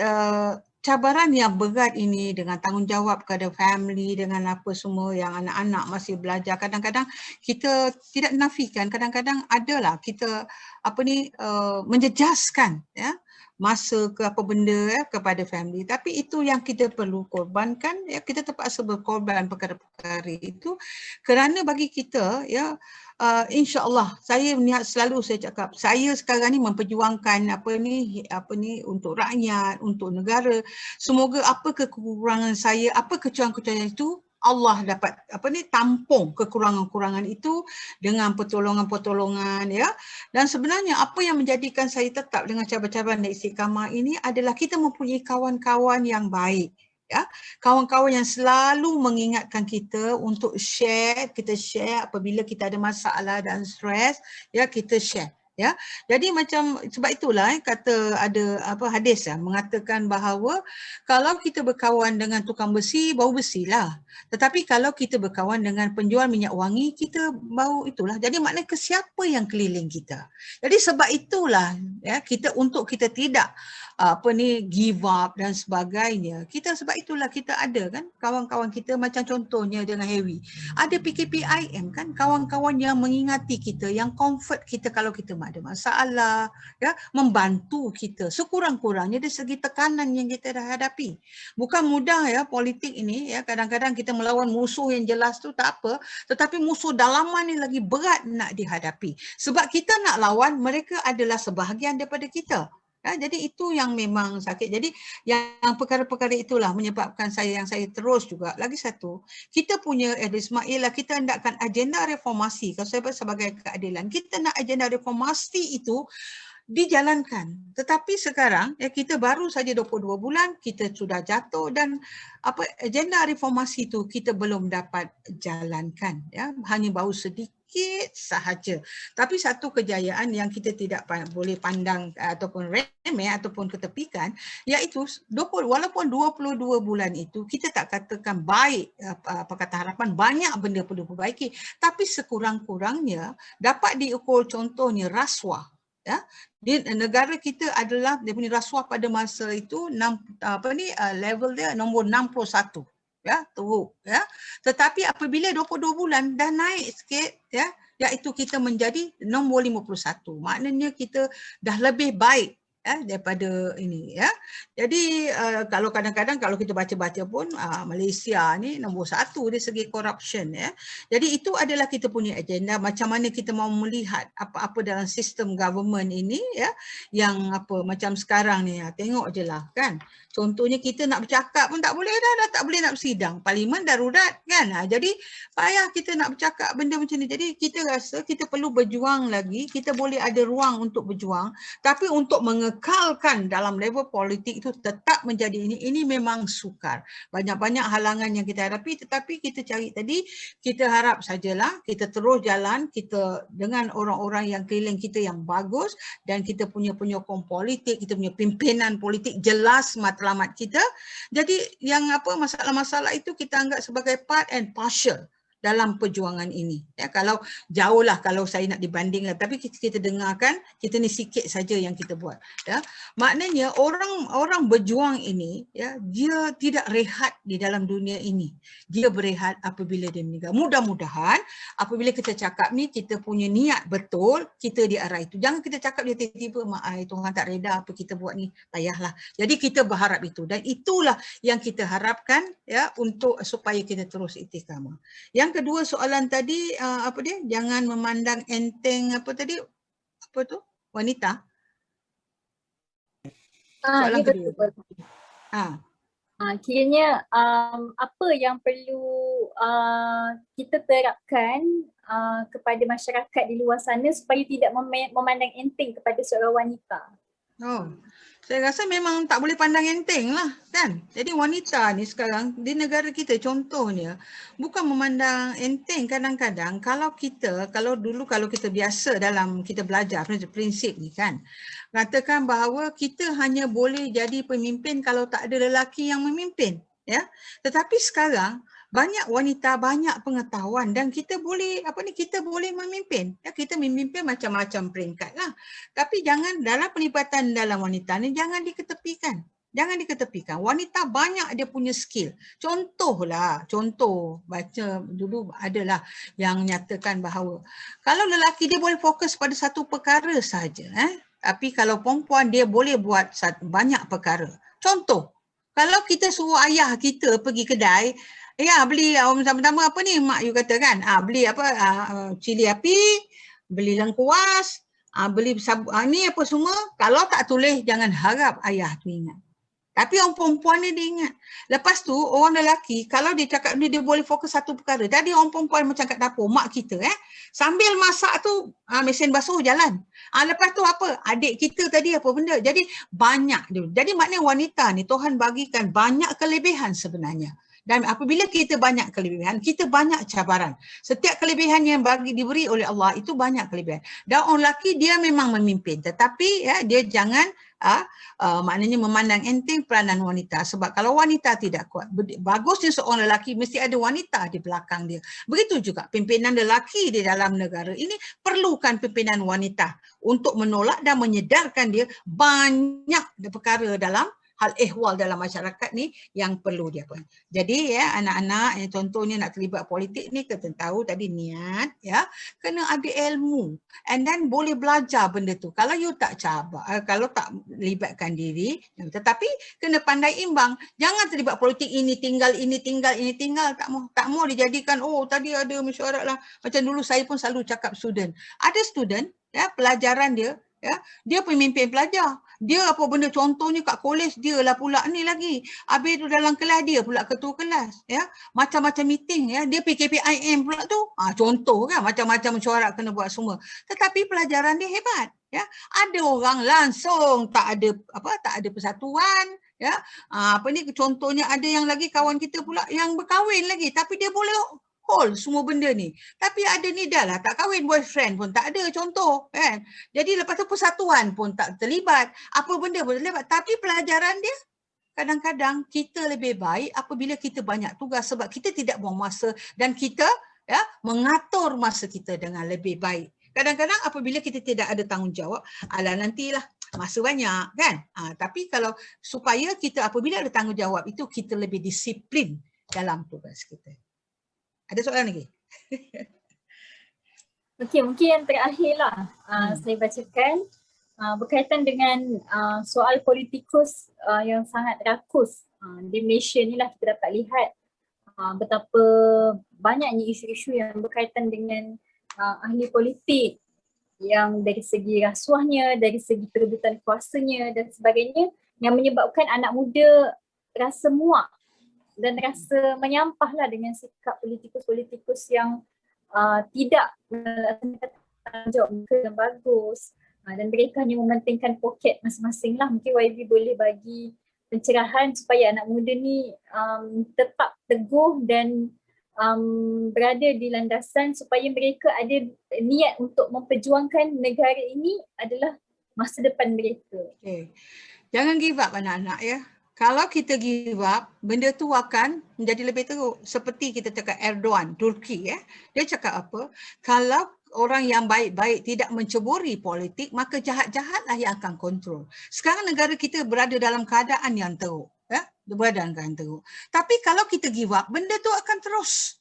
cabaran yang berat ini dengan tanggungjawab kepada family, dengan apa semua yang anak-anak masih belajar, kadang-kadang kita tidak menafikan, kadang-kadang adalah kita menjejaskan masa ke apa benda kepada family, tapi itu yang kita perlu korbankan kita terpaksa berkorban perkara-perkara itu kerana bagi kita insya-Allah saya niat selalu saya cakap saya sekarang ni memperjuangkan untuk rakyat, untuk negara. Semoga apa kekurangan saya, apa kecurangan-kecurangan itu Allah dapat tampung kekurangan-kekurangan itu dengan pertolongan-pertolongan dan sebenarnya apa yang menjadikan saya tetap dengan cabaran-cabaran dan istiqamah ini adalah kita mempunyai kawan-kawan yang baik kawan-kawan yang selalu mengingatkan kita untuk kita share apabila kita ada masalah dan stres kita share. Jadi macam sebab itulah kata ada hadis mengatakan bahawa kalau kita berkawan dengan tukang besi bau besilah, tetapi kalau kita berkawan dengan penjual minyak wangi kita bau itulah. Jadi maknanya ke siapa yang keliling kita. Jadi sebab itulah untuk kita tidak give up dan sebagainya. Sebab itulah kita ada kan kawan-kawan kita macam contohnya dengan Harry. Ada PKPIM kan, kawan-kawan yang mengingati kita, yang comfort kita kalau kita ada masalah, membantu kita sekurang-kurangnya dari segi tekanan yang kita dah hadapi. Bukan mudah politik ini kadang-kadang kita melawan musuh yang jelas tu tak apa, tetapi musuh dalaman ni lagi berat nak dihadapi. Sebab kita nak lawan mereka adalah sebahagian daripada kita. Jadi itu yang memang sakit. Jadi yang perkara-perkara itulah menyebabkan saya terus juga. Lagi satu, kita punya Ismail kita hendakkan agenda reformasi. Kalau saya sebagai keadilan, kita nak agenda reformasi itu dijalankan. Tetapi sekarang kita baru saja 22 bulan kita sudah jatuh dan agenda reformasi itu kita belum dapat jalankan hanya baru sedikit sahaja. Tapi satu kejayaan yang kita tidak boleh pandang ataupun remeh ataupun ketepikan iaitu walaupun 22 bulan itu kita tak katakan baik harapan banyak benda perlu perbaiki, tapi sekurang-kurangnya dapat diukur contohnya rasuah. Di negara kita adalah dia punya rasuah pada masa itu level dia nombor 61 teruk tetapi apabila 22 bulan dah naik sikit iaitu kita menjadi nombor 51, maknanya kita dah lebih baik daripada ini Jadi kalau kadang-kadang kalau kita baca-baca pun Malaysia ni nombor 1 dari segi corruption Jadi itu adalah kita punya agenda macam mana kita mau melihat apa-apa dalam sistem government ini yang macam sekarang ni tengok je lah kan. Contohnya kita nak bercakap pun tak boleh dah tak boleh nak bersidang. Parlimen darurat kan. Jadi payah kita nak bercakap benda macam ni. Jadi kita rasa kita perlu berjuang lagi. Kita boleh ada ruang untuk berjuang. Tapi untuk mengekalkan dalam level politik itu tetap menjadi ini memang sukar. Banyak-banyak halangan yang kita hadapi tetapi kita cari tadi, kita harap sajalah kita terus jalan, kita dengan orang-orang yang keliling kita yang bagus dan kita punya penyokong politik, kita punya pimpinan politik jelas matlamat kita. Jadi yang masalah-masalah itu kita anggap sebagai part and partial. dalam perjuangan ini. Ya, kalau jauh lah kalau saya nak dibandingkan, tapi kita dengarkan, kita ni sikit saja yang kita buat. Ya, maknanya orang berjuang ini, ya, dia tidak rehat di dalam dunia ini. Dia berehat apabila dia meninggal. Mudah-mudahan apabila kita cakap ni, kita punya niat betul, kita di arah itu. Jangan kita cakap dia tiba-tiba, Tuhan tak reda apa kita buat ni, payahlah. Jadi kita berharap itu, dan itulah yang kita harapkan, ya, untuk supaya kita terus istiqamah. Yang kedua soalan tadi, apa dia? Jangan memandang enteng apa tadi? Apa tu? Wanita. Soalan Ya, kedua. betul. Kiranya apa yang perlu kita terapkan kepada masyarakat di luar sana supaya tidak memandang enteng kepada seorang wanita? Saya rasa memang tak boleh pandang enteng lah, kan. Jadi wanita ni sekarang di negara kita contohnya bukan memandang enteng. Kadang-kadang kalau dulu kita biasa dalam kita belajar prinsip ni kan, katakan bahawa kita hanya boleh jadi pemimpin kalau tak ada lelaki yang memimpin, ya. Tetapi sekarang banyak wanita, banyak pengetahuan dan kita boleh kita boleh memimpin. Ya, kita memimpin macam-macam peringkat lah. Tapi jangan dalam penglibatan dalam wanita ni jangan diketepikan. Jangan diketepikan. Wanita banyak dia punya skill. Contoh baca dulu adalah yang nyatakan bahawa kalau lelaki dia boleh fokus pada satu perkara saja, tapi kalau perempuan dia boleh buat banyak perkara. Contoh, kalau kita suruh ayah kita pergi kedai, ya beli pertama-tama apa ni mak you kata kan, beli cili api, beli lengkuas, beli ni apa semua, kalau tak tulis jangan harap ayah tu ingat. Tapi orang perempuan ni dia ingat. Lepas tu orang lelaki kalau dia cakap dia boleh fokus satu perkara. Tadi orang perempuan macam kat dapur mak kita sambil masak tu mesin basuh jalan. Lepas tu apa? Adik kita tadi apa benda. Jadi banyak dia. Jadi maknanya wanita ni Tuhan bagikan banyak kelebihan sebenarnya. Dan apabila kita banyak kelebihan, kita banyak cabaran. Setiap kelebihan yang diberi oleh Allah itu banyak kelebihan. Dan orang lelaki dia memang memimpin. Tetapi dia jangan maknanya memandang enteng peranan wanita. Sebab kalau wanita tidak kuat, bagusnya seorang lelaki mesti ada wanita di belakang dia. Begitu juga pimpinan lelaki di dalam negara ini perlukan pimpinan wanita untuk menolak dan menyedarkan dia banyak perkara dalam hal ehwal dalam masyarakat ni yang perlu dia pun. Jadi anak-anak yang contohnya nak terlibat politik ni kena tahu tadi niat, kena ada ilmu and then boleh belajar benda tu. Kalau you tak kalau tak libatkan diri, tetapi kena pandai imbang. Jangan terlibat politik ini tinggal tak mau dijadikan tadi ada mesyuarat lah. Macam dulu saya pun selalu cakap student. Ada student pelajaran dia dia pemimpin pelajar. Dia apa benda contohnya kat kolej dia lah pula ni lagi. Habis tu dalam kelas dia pula ketua kelas. Macam-macam meeting dia PKPIM pula tu. Contoh kan macam-macam mesyuarat kena buat semua. Tetapi pelajaran dia hebat. Ada orang langsung tak ada persatuan. Contohnya ada yang lagi kawan kita pula yang berkahwin lagi. Tapi dia boleh hold semua benda ni. Tapi ada ni dah lah tak kahwin, boyfriend pun tak ada contoh kan. Jadi lepas tu persatuan pun tak terlibat. Apa benda pun terlibat. Tapi pelajaran dia kadang-kadang kita lebih baik apabila kita banyak tugas sebab kita tidak buang masa dan kita mengatur masa kita dengan lebih baik. Kadang-kadang apabila kita tidak ada tanggungjawab, nantilah masa banyak kan. Tapi kalau supaya kita apabila ada tanggungjawab itu kita lebih disiplin dalam tugas kita. Ada soalan lagi? Okey, mungkin yang terakhir lah saya bacakan berkaitan dengan soal politikus yang sangat rakus di Malaysia ni lah. Kita dapat lihat betapa banyaknya isu-isu yang berkaitan dengan ahli politik yang dari segi rasuahnya, dari segi perebutan kuasanya dan sebagainya yang menyebabkan anak muda rasa muak dan rasa menyampahlah dengan sikap politikus-politikus yang tidak melaksanakan tanggungjawab mereka yang bagus dan mereka hanya mementingkan poket masing-masing lah. Mungkin YB boleh bagi pencerahan supaya anak muda ni tetap teguh dan berada di landasan supaya mereka ada niat untuk memperjuangkan negara ini adalah masa depan mereka. Jangan give up anak-anak kalau kita give up, benda tu akan menjadi lebih teruk. Seperti kita cakap Erdogan, Turki dia cakap apa? Kalau orang yang baik-baik tidak menceburi politik, maka jahat-jahatlah yang akan kontrol. Sekarang negara kita berada dalam keadaan yang teruk. Berada dalam keadaan teruk. Tapi kalau kita give up, benda tu akan terus.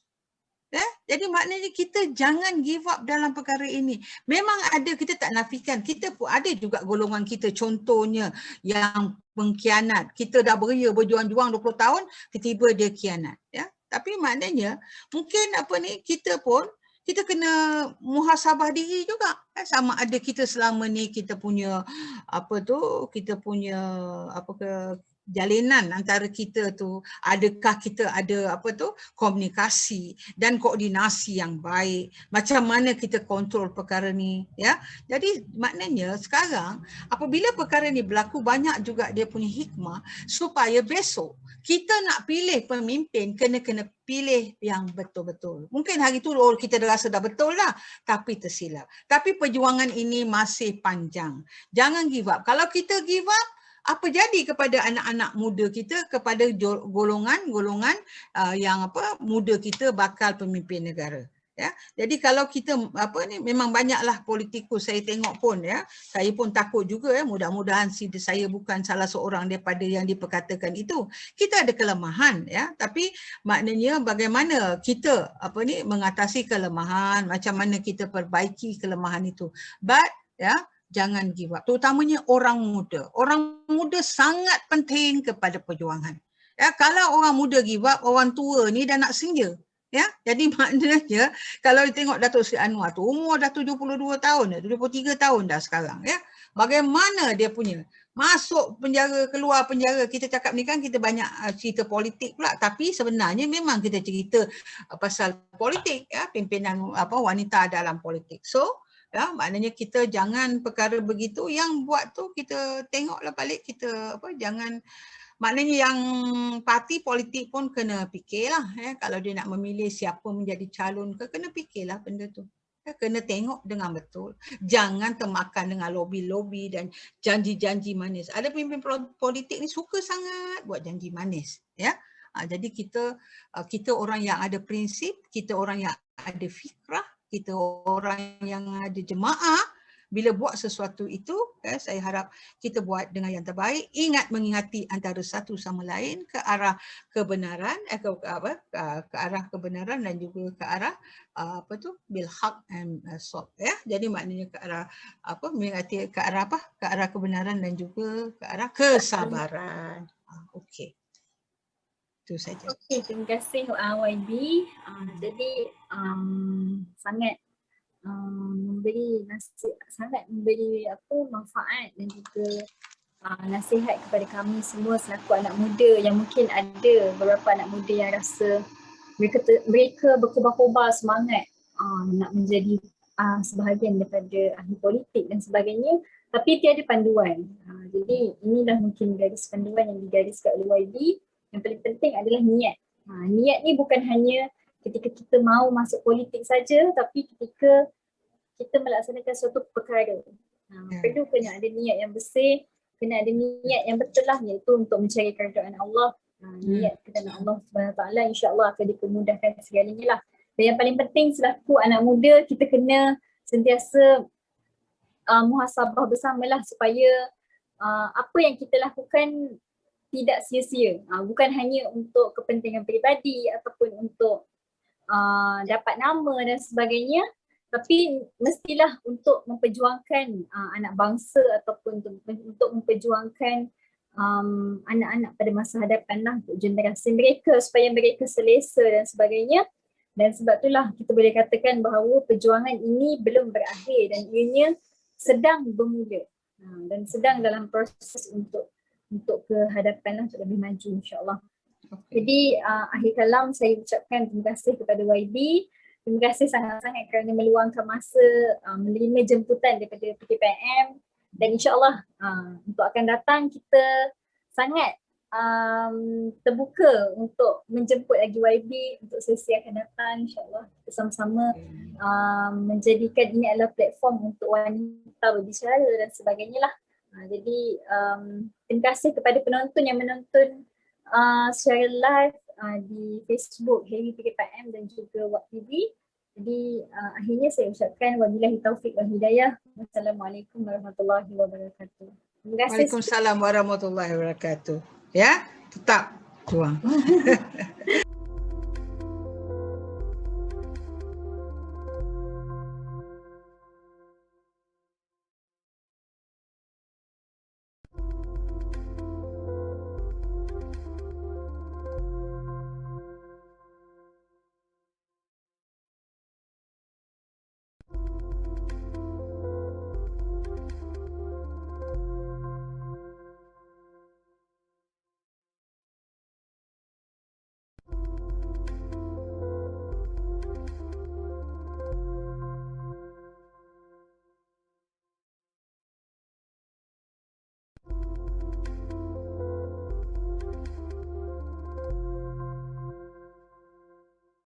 Jadi maknanya kita jangan give up dalam perkara ini. Memang ada, kita tak nafikan, kita pun ada juga golongan kita, contohnya yang pengkhianat. Kita dah beria berjuang-juang 20 tahun, tiba-tiba dia khianat. Tapi maknanya mungkin kita pun kita kena muhasabah diri juga. Sama ada kita selama ni kita punya kita punya jalinan antara kita tu, adakah kita ada komunikasi dan koordinasi yang baik, macam mana kita kontrol perkara ni, Jadi maknanya sekarang apabila perkara ni berlaku, banyak juga dia punya hikmah supaya besok kita nak pilih pemimpin, kena pilih yang betul-betul. Mungkin hari tu kita dah rasa dah betul lah, tapi tersilap. Tapi perjuangan ini masih panjang. Jangan give up. Kalau kita give up, apa jadi kepada anak-anak muda kita, kepada golongan yang muda kita bakal pemimpin negara. Jadi kalau kita memang banyaklah politikus saya tengok pun, saya pun takut juga, mudah-mudahan saya bukan salah seorang daripada yang diperkatakan itu. Kita ada kelemahan, tapi maknanya bagaimana kita mengatasi kelemahan, macam mana kita perbaiki kelemahan itu. But jangan give up. Terutamanya orang muda. Orang muda sangat penting kepada perjuangan. Kalau orang muda give up, orang tua ni dah nak senja. Jadi maknanya kalau tengok Datuk Seri Anwar tu umur dah 72 tahun, 73 tahun dah sekarang. Bagaimana dia punya masuk penjara, keluar penjara. Kita cakap ni kan kita banyak cerita politik pula, tapi sebenarnya memang kita cerita pasal politik, pimpinan wanita dalam politik. So maknanya kita jangan perkara begitu yang buat tu kita tengoklah balik, kita jangan, maknanya yang parti politik pun kena fikirlah, kalau dia nak memilih siapa menjadi calon ke, kena fikirlah benda tu. Kena tengok dengan betul. Jangan termakan dengan lobby-lobby dan janji-janji manis. Ada pemimpin politik ni suka sangat buat janji manis. Jadi kita orang yang ada prinsip, kita orang yang ada fikrah, kita orang yang ada jemaah, bila buat sesuatu itu, saya harap kita buat dengan yang terbaik. Ingat mengingati antara satu sama lain ke arah kebenaran, ke arah kebenaran dan juga ke arah bil haq and sawab. Jadi maknanya ke arah mengingati ke arah ke arah kebenaran dan juga ke arah kesabaran. Okey. Itu saja. Okey, terima kasih YB. Jadi sangat memberi manfaat dan juga nasihat kepada kami semua selaku anak muda, yang mungkin ada beberapa anak muda yang rasa mereka berkobar-kobar semangat nak menjadi sebahagian daripada ahli politik dan sebagainya, tapi tiada panduan. Jadi inilah mungkin garis panduan yang digariskan oleh YB. Yang paling penting adalah niat. Niat ni bukan hanya ketika kita mau masuk politik saja, tapi ketika kita melaksanakan suatu perkara. Perlu kena ada niat yang bersih, kena ada niat yang betul lah, iaitu untuk mencari kerajaan Allah. Niat kerana Allah SWT, insya-Allah akan dipermudahkan segalanya lah. Dan yang paling penting selaku anak muda, kita kena sentiasa muhasabah bersamalah supaya apa yang kita lakukan tidak sia-sia. Bukan hanya untuk kepentingan peribadi ataupun untuk dapat nama dan sebagainya, tapi mestilah untuk memperjuangkan anak bangsa ataupun untuk memperjuangkan anak-anak pada masa hadapan lah, untuk generasi mereka supaya mereka selesa dan sebagainya. Dan sebab itulah kita boleh katakan bahawa perjuangan ini belum berakhir dan ianya sedang bermula dan sedang dalam proses untuk ke hadapan lah, untuk lebih maju insya-Allah. Jadi akhir kalam saya ucapkan terima kasih kepada YB. Terima kasih sangat-sangat kerana meluangkan masa menerima jemputan daripada PKPIM, dan insya-Allah untuk akan datang kita sangat terbuka untuk menjemput lagi YB untuk sesi akan datang, insya-Allah. Kita sama-sama menjadikan ini adalah platform untuk wanita berbicara dan sebagainya lah. Jadi terima kasih kepada penonton yang menonton secara live di Facebook Heavy PKPIM dan juga Wak TV. Jadi akhirnya saya ucapkan wabillahi taufiq wal hidayah. Wassalamualaikum warahmatullahi wabarakatuh. Terima kasih. Waalaikumsalam warahmatullahi wabarakatuh. Ya, tetap tuang.